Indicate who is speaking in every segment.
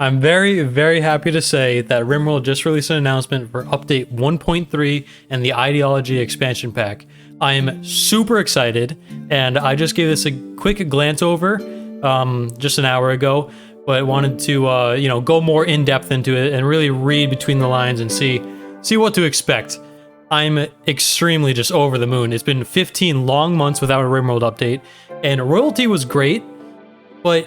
Speaker 1: I'm very, very happy to say that Rimworld just released an announcement for update 1.3 and the Ideology expansion pack. I am super excited, and I just gave this a quick glance over just an hour ago, but wanted to go more in depth into it and really read between the lines and see what to expect. I'm extremely just over the moon. It's been 15 long months without a Rimworld update, and Royalty was great, but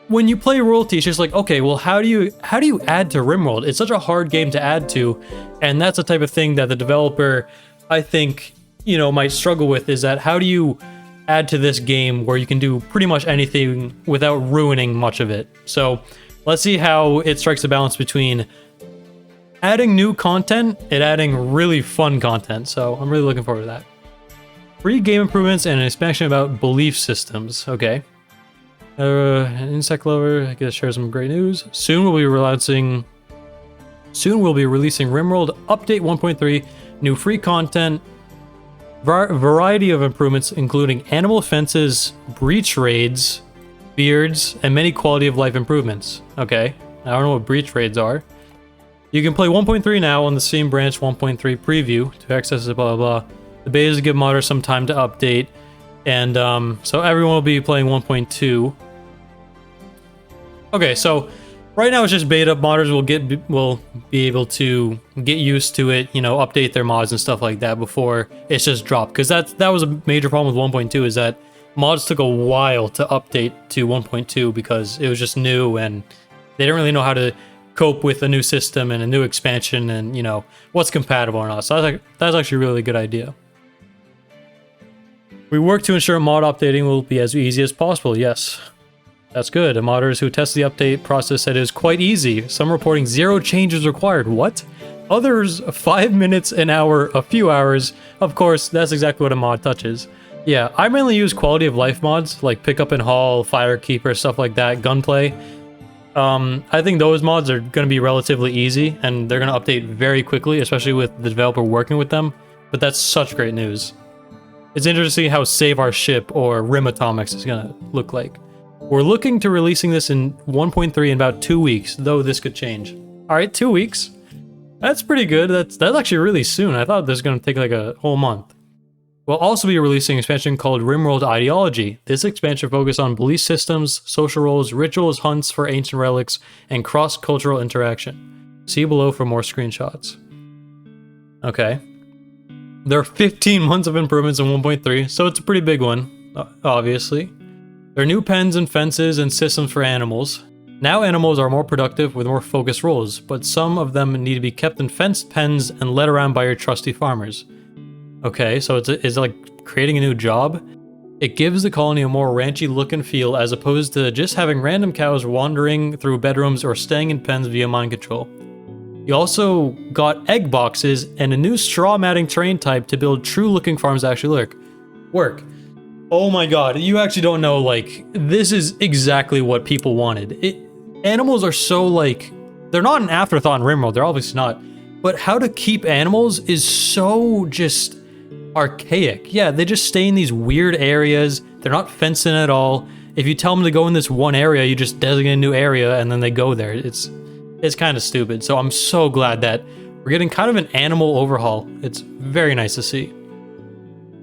Speaker 1: when you play Royalty, it's just like, okay, well, how do you add to Rimworld? It's such a hard game to add to, and that's the type of thing that the developer, I think, might struggle with, is that how do you add to this game where you can do pretty much anything without ruining much of it? So let's see how it strikes a balance between adding new content and adding really fun content. So I'm really looking forward to that. Free game improvements and an expansion about belief systems. Okay. An insect lover, I guess, share some great news. Soon we'll be releasing Rimworld Update 1.3, new free content, variety of improvements, including animal fences, breach raids, beards, and many quality of life improvements. Okay, I don't know what breach raids are. You can play 1.3 now on the Steam branch 1.3 preview to access it, blah, blah, blah. The beta is to give modders some time to update. And so everyone will be playing 1.2. Okay, so right now it's just beta. Modders will be able to get used to it, update their mods and stuff like that before it's just dropped. Because that was a major problem with 1.2, is that mods took a while to update to 1.2 because it was just new and they didn't really know how to cope with a new system and a new expansion and what's compatible or not. So that's actually a really good idea. We work to ensure mod updating will be as easy as possible. Yes, that's good. The modders who tested the update process said it was quite easy. Some reporting 0 changes required. What? Others 5 minutes, an hour, a few hours. Of course, that's exactly what a mod touches. Yeah, I mainly use quality of life mods like Pick Up and Haul, Firekeeper, stuff like that, Gunplay. I think those mods are going to be relatively easy and they're going to update very quickly, especially with the developer working with them. But that's such great news. It's interesting how Save Our Ship or Rim Atomics is gonna look like. We're looking to releasing this in 1.3 in about 2 weeks, though this could change. Alright, 2 weeks. That's pretty good. That's actually really soon. I thought this was gonna take like a whole month. We'll also be releasing an expansion called Rimworld Ideology. This expansion focuses on belief systems, social roles, rituals, hunts for ancient relics, and cross-cultural interaction. See below for more screenshots. Okay. There are 15 months of improvements in 1.3, so it's a pretty big one, obviously. There are new pens and fences and systems for animals. Now animals are more productive with more focused roles, but some of them need to be kept in fenced pens and led around by your trusty farmers. Okay, so it's like creating a new job. It gives the colony a more ranchy look and feel as opposed to just having random cows wandering through bedrooms or staying in pens via mind control. You also got egg boxes and a new straw matting terrain type to build true looking farms that actually work. Oh my god, you actually don't know, like, this is exactly what people wanted. Animals are so, like, they're not an afterthought in Rimworld, they're obviously not, but how to keep animals is so just archaic. Yeah, they just stay in these weird areas, they're not fenced in at all. If you tell them to go in this one area, you just designate a new area and then they go there. It's kind of stupid, so I'm so glad that we're getting kind of an animal overhaul. It's very nice to see.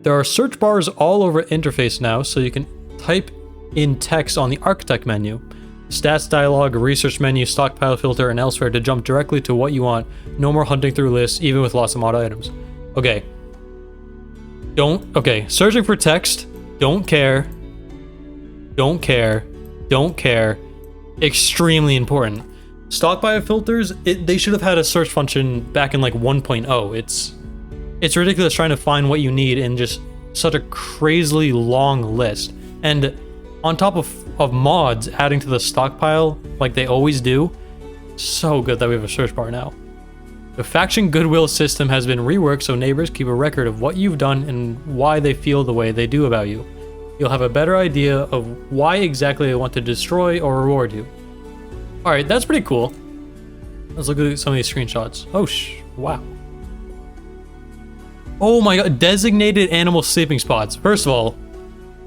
Speaker 1: There are search bars all over interface now, so you can type in text on the architect menu, stats dialog, research menu, stockpile filter, and elsewhere to jump directly to what you want. No more hunting through lists, even with lots of mod items. Okay. Searching for text, don't care. Extremely important. Stockpile filters, they should have had a search function back in like 1.0. It's ridiculous trying to find what you need in just such a crazily long list. And on top of mods adding to the stockpile like they always do, so good that we have a search bar now. The faction Goodwill System has been reworked so neighbors keep a record of what you've done and why they feel the way they do about you. You'll have a better idea of why exactly they want to destroy or reward you. Alright, that's pretty cool. Let's look at some of these screenshots. Oh, wow. Oh my god, designated animal sleeping spots. First of all,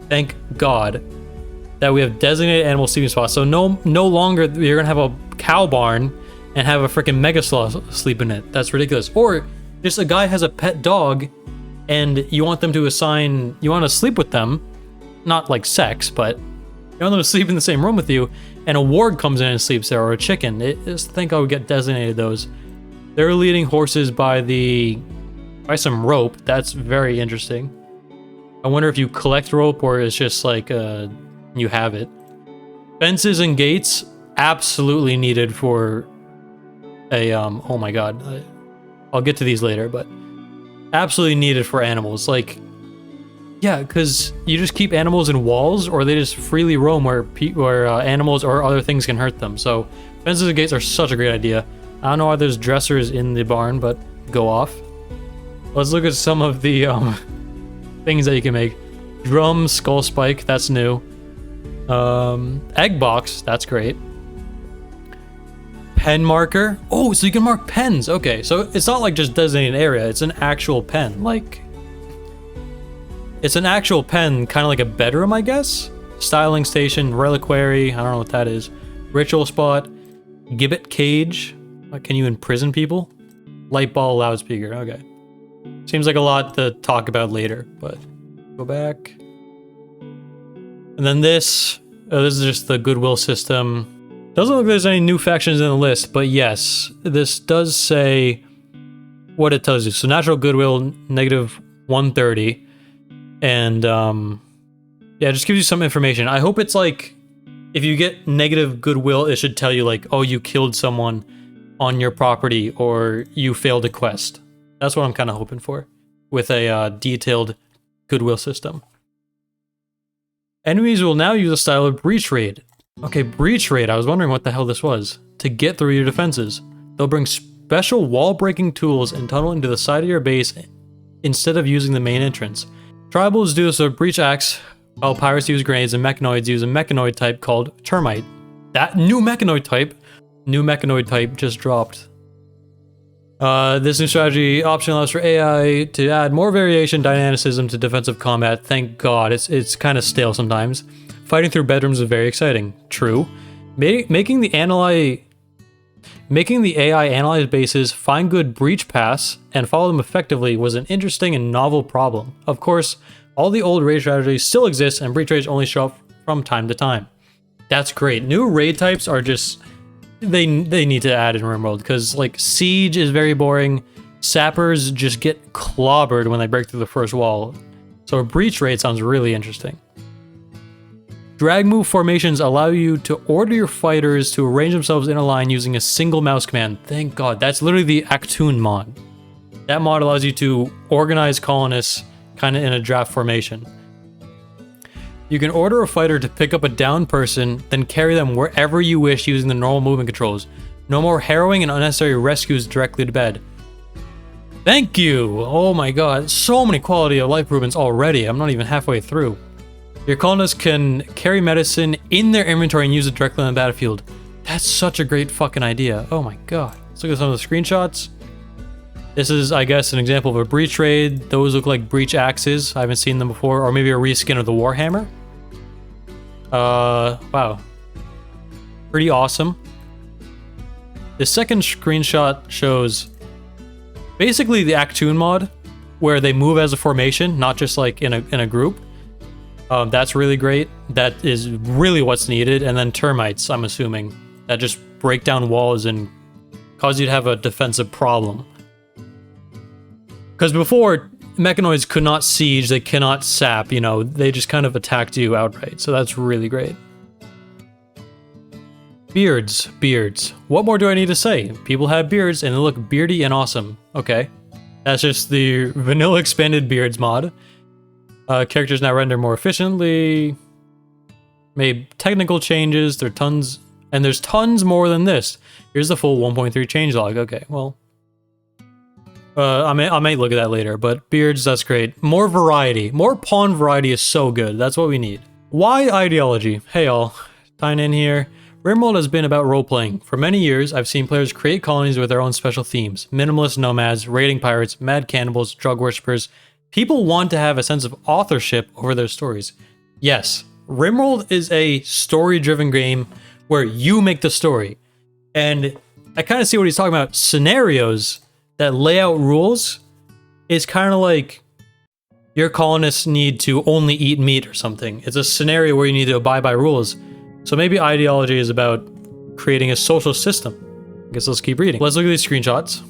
Speaker 1: thank God. that we have designated animal sleeping spots. So no longer you're gonna have a cow barn and have a freaking mega sloth sleep in it. That's ridiculous. Or just a guy has a pet dog and you want them to assign, you want to sleep with them, not like sex, but you want them to sleep in the same room with you, and a ward comes in and sleeps there, or a chicken. Just think I would get designated those. They're leading horses by some rope. That's very interesting. I wonder if you collect rope or it's just like you have it. Fences and gates, absolutely needed for a oh my god. I'll get to these later, but absolutely needed for animals. Like, yeah, because you just keep animals in walls, or they just freely roam where animals or other things can hurt them. So fences and gates are such a great idea. I don't know why there's dressers in the barn, but go off. Let's look at some of the things that you can make. Drum, skull spike, that's new. Egg box, that's great. Pen marker. Oh, so you can mark pens. Okay, so it's not like just designated area, it's an actual pen. Like, it's an actual pen, kind of like a bedroom, I guess? Styling station, reliquary, I don't know what that is. Ritual spot, gibbet cage. Can you imprison people? Light ball loudspeaker, okay. Seems like a lot to talk about later, but go back. And then this is just the Goodwill System. Doesn't look like there's any new factions in the list, but yes, this does say what it tells you. So natural goodwill, negative 130. And yeah, it just gives you some information. I hope it's like, if you get negative goodwill, it should tell you like, oh, you killed someone on your property or you failed a quest. That's what I'm kind of hoping for with a detailed Goodwill system. Enemies will now use a style of breach raid. Okay, breach raid, I was wondering what the hell this was. To get through your defenses. They'll bring special wall-breaking tools and tunnel into the side of your base instead of using the main entrance. Tribals do this with breach axe, while pirates use grenades and mechanoids use a mechanoid type called termite. That new mechanoid type just dropped. This new strategy option allows for AI to add more variation dynamicism to defensive combat. Thank God, it's kind of stale sometimes. Fighting through bedrooms is very exciting. True. Making the AI analyze bases, find good breach paths, and follow them effectively was an interesting and novel problem. Of course, all the old raid strategies still exist, and breach raids only show up from time to time. That's great. New raid types are just... They need to add in Rimworld, because like siege is very boring. Sappers just get clobbered when they break through the first wall. So a breach raid sounds really interesting. Drag move formations allow you to order your fighters to arrange themselves in a line using a single mouse command. Thank God, that's literally the Actun mod. That mod allows you to organize colonists kind of in a draft formation. You can order a fighter to pick up a downed person, then carry them wherever you wish using the normal movement controls. No more harrowing and unnecessary rescues directly to bed. Thank you! Oh my god, so many quality of life improvements already. I'm not even halfway through. Your colonists can carry medicine in their inventory and use it directly on the battlefield. That's such a great fucking idea. Oh my god. Let's look at some of the screenshots. This is, I guess, an example of a breach raid. Those look like breach axes. I haven't seen them before. Or maybe a reskin of the Warhammer. Wow. Pretty awesome. The second screenshot shows basically the Actun mod, where they move as a formation, not just like in a group. That's really great. That is really what's needed. And then termites, I'm assuming, that just break down walls and cause you to have a defensive problem. Because before, mechanoids could not siege, they cannot sap, you know, they just kind of attacked you outright. So that's really great. Beards. What more do I need to say? People have beards and they look beardy and awesome. Okay. That's just the vanilla expanded beards mod. Characters now render more efficiently. Made technical changes. There's tons more than this. Here's the full 1.3 changelog. Okay, well, I might look at that later. But beards, that's great. More variety, more pawn variety is so good. That's what we need. Why ideology? Hey all, tying in here. Rimworld has been about role-playing. For many years, I've seen players create colonies with their own special themes. Minimalist nomads, raiding pirates, mad cannibals, drug worshippers. People want to have a sense of authorship over their stories. Yes, Rimworld is a story-driven game where you make the story. And I kind of see what he's talking about. Scenarios that lay out rules is kind of like your colonists need to only eat meat or something. It's a scenario where you need to abide by rules. So maybe ideology is about creating a social system. I guess let's keep reading. Let's look at these screenshots.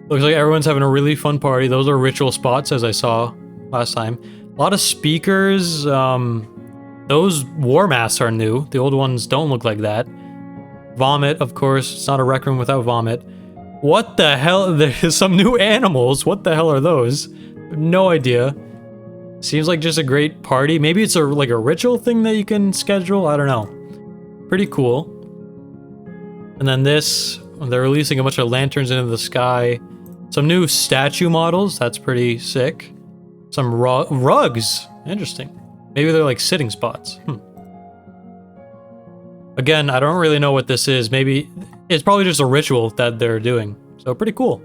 Speaker 1: Looks like everyone's having a really fun party. Those are ritual spots, as I saw last time. A lot of speakers. Those war masks are new. The old ones don't look like that. Vomit, of course. It's not a rec room without vomit. What the hell? There's some new animals. What the hell are those? No idea. Seems like just a great party. Maybe it's like a ritual thing that you can schedule. I don't know. Pretty cool. And then this, they're releasing a bunch of lanterns into the sky. Some new statue models. That's pretty sick. Some rugs. Interesting. Maybe they're like sitting spots. Again, I don't really know what this is. Maybe it's probably just a ritual that they're doing. So pretty cool.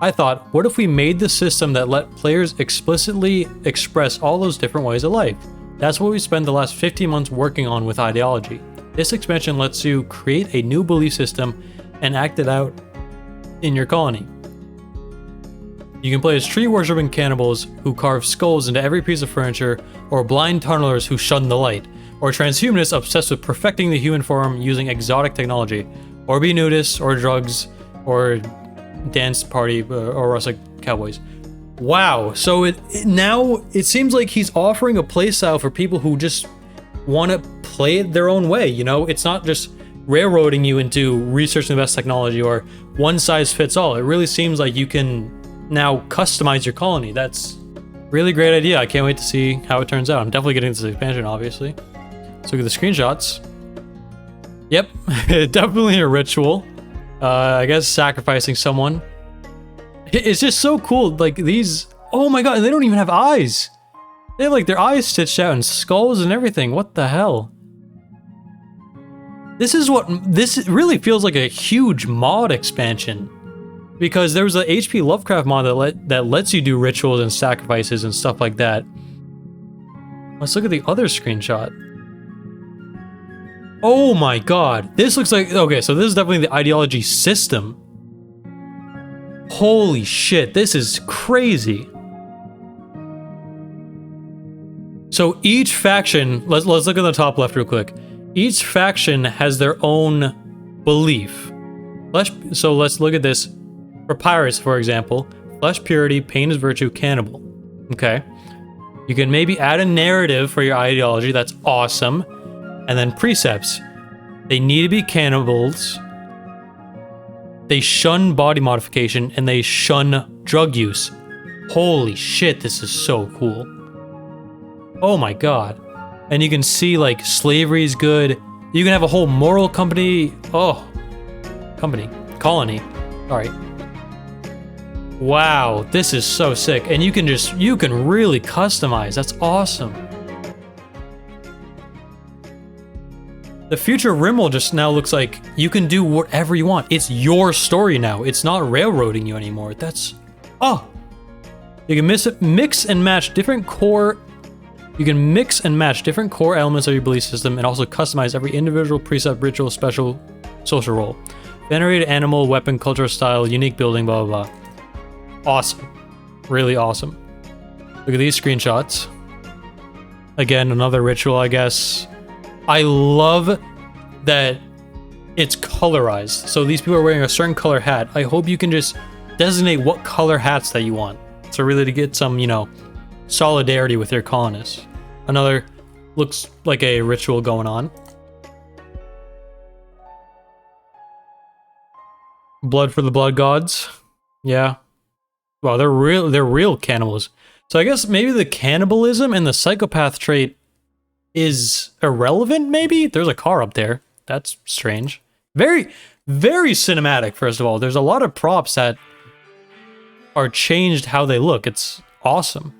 Speaker 1: I thought, what if we made the system that let players explicitly express all those different ways of life? That's what we spent the last 15 months working on with ideology. This expansion lets you create a new belief system and act it out in your colony. You can play as tree-worshipping cannibals who carve skulls into every piece of furniture, or blind tunnelers who shun the light, or transhumanists obsessed with perfecting the human form using exotic technology, or be nudists, or drugs, or dance party, or rustic cowboys. Wow, so now it seems like he's offering a playstyle for people who just want to play it their own way, you know? It's not just railroading you into researching the best technology or one size fits all. It really seems like you can now customize your colony. That's really great idea. I can't wait to see how it turns out. I'm definitely getting this expansion, obviously. Let's look at the screenshots. Yep, definitely a ritual. I guess sacrificing someone. It's just so cool. Like these, oh my god, and they don't even have eyes. They have like their eyes stitched out and skulls and everything. What the hell? This really feels like a huge mod expansion. Because there was an HP Lovecraft mod that lets you do rituals and sacrifices and stuff like that. Let's look at the other screenshot. Oh my god. This looks like... Okay, so this is definitely the ideology system. Holy shit, this is crazy. So each faction... Let's look at the top left real quick. Each faction has their own belief. So let's look at this. For pirates, for example, flesh purity, pain is virtue, cannibal. Okay. You can maybe add a narrative for your ideology. That's awesome. And then precepts. They need to be cannibals. They shun body modification and they shun drug use. Holy shit, this is so cool. Oh my god. And you can see like slavery is good. You can have a whole moral company. Oh. Colony. Sorry. Wow, this is so sick. And you can really customize. That's awesome. The future of Rimworld just now looks like you can do whatever you want. It's your story now. It's not railroading you anymore. That's... Oh! You can mix and match different core... You can mix and match different core elements of your belief system and also customize every individual precept, ritual, special, social role. Venerated animal, weapon, cultural style, unique building, blah, blah, blah. Awesome. Really awesome. Look at these screenshots. Again, another ritual, I guess. I love that it's colorized. So these people are wearing a certain color hat. I hope you can just designate what color hats that you want. So really to get some, you know, solidarity with your colonists. Another looks like a ritual going on. Blood for the blood gods. Yeah. Wow, they're real cannibals. So I guess maybe the cannibalism and the psychopath trait is irrelevant, maybe? There's a car up there. That's strange. Very, very cinematic, first of all. There's a lot of props that are changed how they look. It's awesome.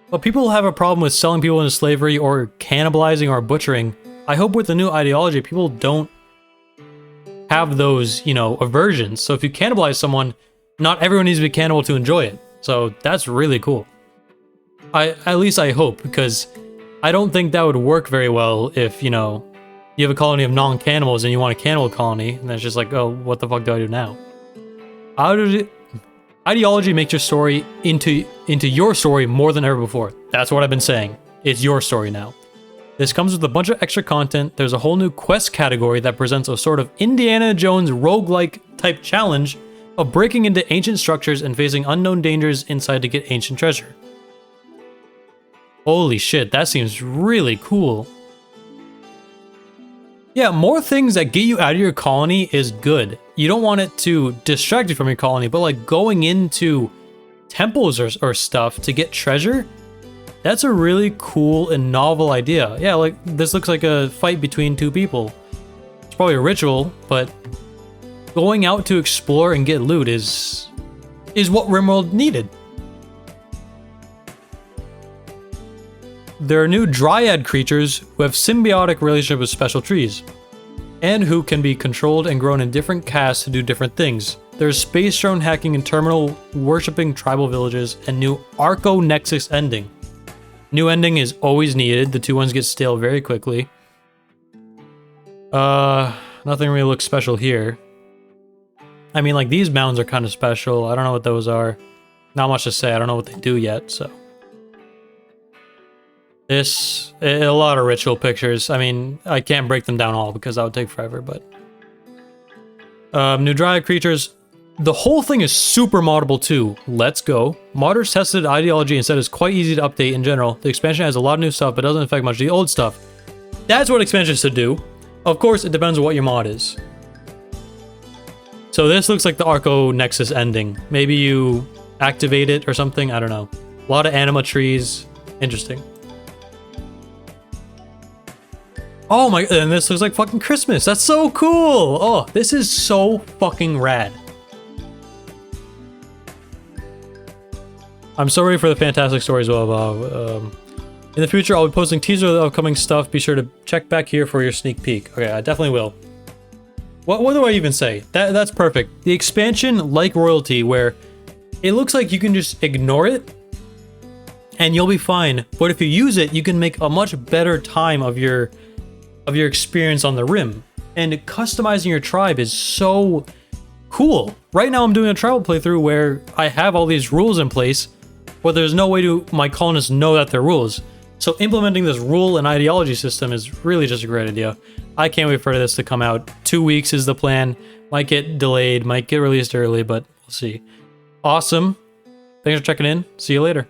Speaker 1: But people have a problem with selling people into slavery or cannibalizing or butchering. I hope with the new ideology, people don't have those, you know, aversions. So if you cannibalize someone, not everyone needs to be cannibal to enjoy it. So that's really cool. At least I hope, because I don't think that would work very well if, you know, you have a colony of non-cannibals and you want a cannibal colony, and it's just like, oh, what the fuck do I do now? Ideology makes your story into your story more than ever before. That's what I've been saying. It's your story now. This comes with a bunch of extra content. There's a whole new quest category that presents a sort of Indiana Jones roguelike type challenge of breaking into ancient structures and facing unknown dangers inside to get ancient treasure. Holy shit, that seems really cool. Yeah, more things that get you out of your colony is good. You don't want it to distract you from your colony, but like going into temples or stuff to get treasure, that's a really cool and novel idea. Yeah, like this looks like a fight between two people. It's probably a ritual, but going out to explore and get loot is what Rimworld needed. There are new dryad creatures who have symbiotic relationship with special trees, and who can be controlled and grown in different castes to do different things. There's space drone hacking and terminal worshipping tribal villages, and new Arco Nexus ending. New ending is always needed. The two ones get stale very quickly. Nothing really looks special here. I mean, like, these mounds are kind of special. I don't know what those are. Not much to say. I don't know what they do yet, so. This, a lot of ritual pictures. I mean, I can't break them down all because that would take forever, but. New dryad creatures. The whole thing is super moddable too. Let's go. Modders tested ideology and said it's quite easy to update in general. The expansion has a lot of new stuff, but doesn't affect much of the old stuff. That's what expansions should do. Of course, it depends on what your mod is. So this looks like the Arco Nexus ending. Maybe you activate it or something. I don't know. A lot of anima trees. Interesting. Oh my, and this looks like fucking Christmas. That's so cool. Oh, this is so fucking rad. I'm so ready for the fantastic stories. In the future, I'll be posting teasers of the upcoming stuff. Be sure to check back here for your sneak peek. Okay, I definitely will. What do I even say? That's perfect. The expansion, like Royalty, where it looks like you can just ignore it and you'll be fine. But if you use it, you can make a much better time of your experience on the Rim. And customizing your tribe is so cool. Right now I'm doing a tribal playthrough where I have all these rules in place, but there's no way to my colonists know that they're rules. So implementing this rule and ideology system is really just a great idea. I can't wait for this to come out. 2 weeks is the plan. Might get delayed, might get released early, but we'll see. Awesome. Thanks for checking in. See you later.